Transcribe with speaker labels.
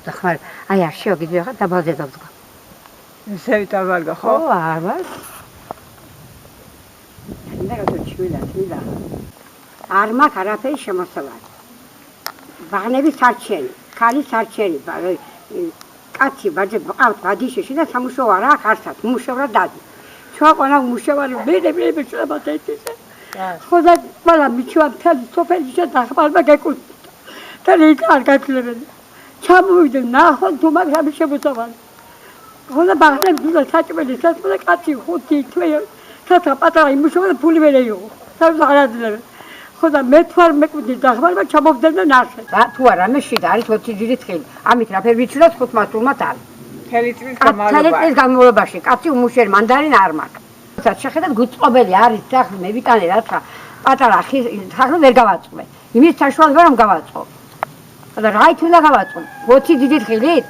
Speaker 1: და ხარ აი არ შევგიდი რა დაბალზე დავდგა.
Speaker 2: ისევ დაბალგა ხო?
Speaker 1: ხო, არა. ნერა თუ ჩვილა. არ მაქვს არაფერი შემოსავალ. ბაღნები სარჩენი, ქალი სარჩენი, კაცი ბაძე ყავთ ბადიშეში და სამუშაო არ აქვს არსად, მუშავრად დადი. ჩვენ ყველა მუშავარი მერე შეაბათ ესეა. ხოდა ყველა მიჩვენ თელი სოფელი შედახმარება გეკუთვნით. და რიგ არ გაკლებენ. ჩამოვიდე ნახოთ თუ მაგ რამე შემოსავალ. ხოდა ბაღნები და საჭმელი სასწავლე კაცი ხუთი თვე სათა პატარა იმუშავა და ფული ვერ ეიღო. სამს არ აძლევენ. ხოდა მე თუ არ მეკვდი დახმარება ჩამოვდენა ნახე. და თუ არა მე შიდა არის 20 ჯირი თხილი. ამით რაფერ ვიცუდა 5 მათულმა თალი.
Speaker 2: მთელი წლის განმავლობაში.
Speaker 1: მთელი წლის განმავლობაში კაცი უმუშერი მანდარინ არ მაქვს. შეხედათ გუწყობელი არის სახლი მე ვიტანე რაცა პატარა სახლი ვერ გავაწყობე. იმის საშუალება რომ გავაწყო. და რა ითულა გავაწყო 20 ჯირი თხილით